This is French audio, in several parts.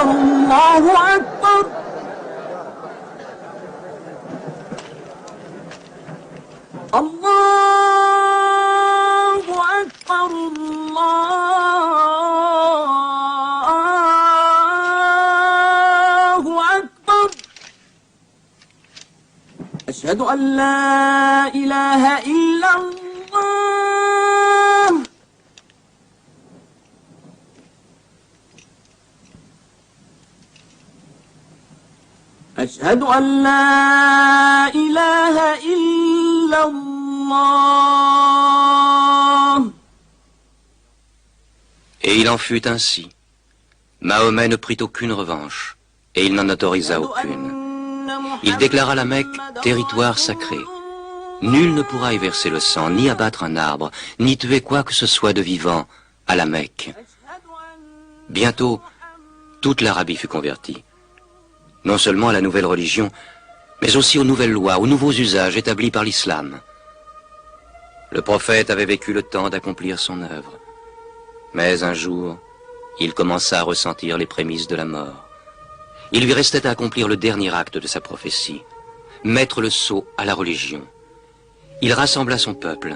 الله أكبر الله أكبر الله أكبر أشهد أن لا إله إلا الله أشهد أن لا إله إلا الله. Et il en fut ainsi. Mahomet ne prit aucune revanche, et il n'en autorisa aucune. Il déclara la Mecque territoire sacré. Nul ne pourra y verser le sang, ni abattre un arbre, ni tuer quoi que ce soit de vivant à la Mecque. Bientôt, toute l'Arabie fut convertie. Non seulement à la nouvelle religion, mais aussi aux nouvelles lois, aux nouveaux usages établis par l'islam. Le prophète avait vécu le temps d'accomplir son œuvre. Mais un jour, il commença à ressentir les prémices de la mort. Il lui restait à accomplir le dernier acte de sa prophétie, mettre le sceau à la religion. Il rassembla son peuple,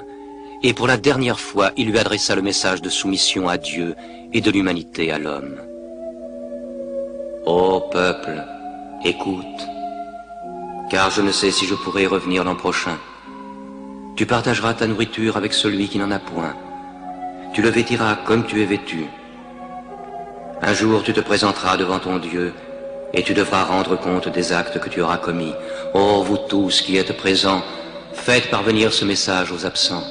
et pour la dernière fois, il lui adressa le message de soumission à Dieu et de l'humanité à l'homme. Ô peuple, écoute, car je ne sais si je pourrai revenir l'an prochain. Tu partageras ta nourriture avec celui qui n'en a point. Tu le vêtiras comme tu es vêtu. Un jour tu te présenteras devant ton Dieu et tu devras rendre compte des actes que tu auras commis. Ô vous tous qui êtes présents, faites parvenir ce message aux absents.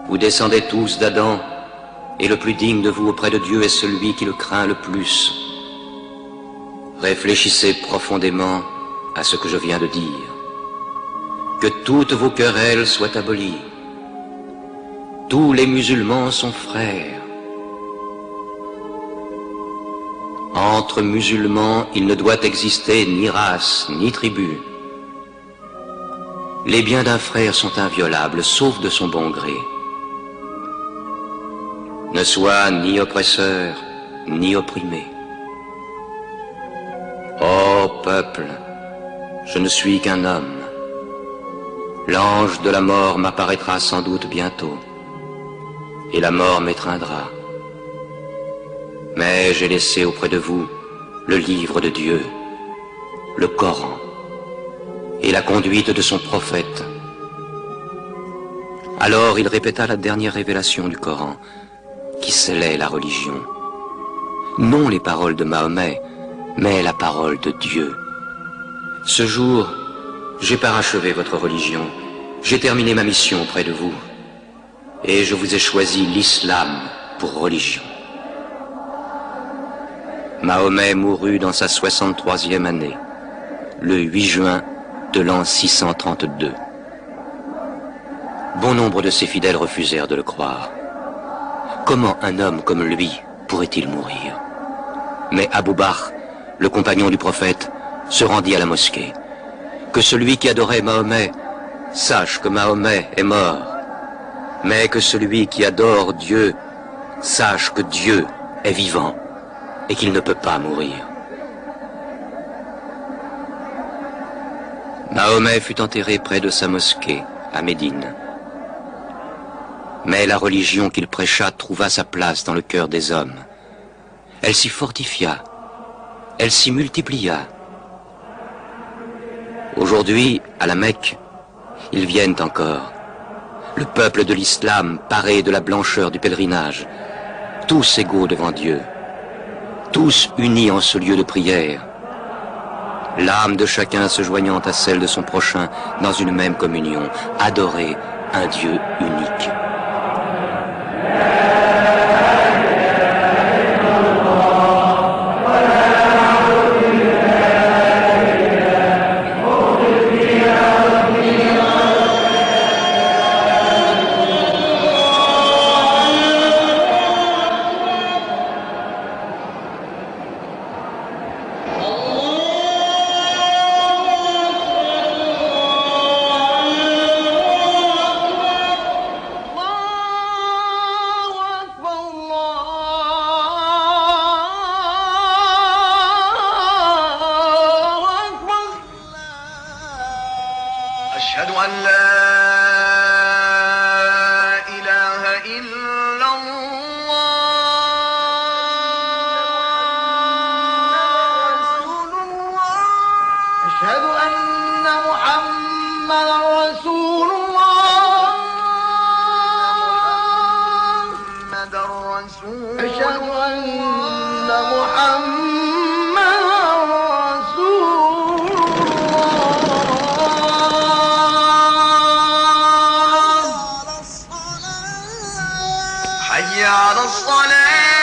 Vous descendez tous d'Adam, et le plus digne de vous auprès de Dieu est celui qui le craint le plus. Réfléchissez profondément à ce que je viens de dire. Que toutes vos querelles soient abolies. Tous les musulmans sont frères. Entre musulmans, il ne doit exister ni race, ni tribu. Les biens d'un frère sont inviolables, sauf de son bon gré. Ne sois ni oppresseur, ni opprimé. Ô peuple, je ne suis qu'un homme. L'ange de la mort m'apparaîtra sans doute bientôt, et la mort m'étreindra. Mais j'ai laissé auprès de vous le livre de Dieu, le Coran, et la conduite de son prophète. Alors il répéta la dernière révélation du Coran, qui scellait la religion. Non les paroles de Mahomet, mais la parole de Dieu. Ce jour, j'ai parachevé votre religion, j'ai terminé ma mission auprès de vous, et je vous ai choisi l'islam pour religion. Mahomet mourut dans sa 63e année, le 8 juin de l'an 632. Bon nombre de ses fidèles refusèrent de le croire. Comment un homme comme lui pourrait-il mourir? Mais Abou Bakr, le compagnon du prophète, se rendit à la mosquée. Que celui qui adorait Mahomet sache que Mahomet est mort, mais que celui qui adore Dieu sache que Dieu est vivant et qu'il ne peut pas mourir. Mahomet fut enterré près de sa mosquée, à Médine. Mais la religion qu'il prêcha trouva sa place dans le cœur des hommes. Elle s'y fortifia, elle s'y multiplia. Aujourd'hui, à la Mecque, ils viennent encore. Le peuple de l'islam, paré de la blancheur du pèlerinage, tous égaux devant Dieu, tous unis en ce lieu de prière, l'âme de chacun se joignant à celle de son prochain dans une même communion, adorer un Dieu unique. حي على الصلاة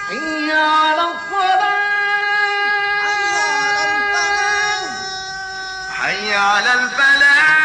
حي على الصلاة حي على الفلاح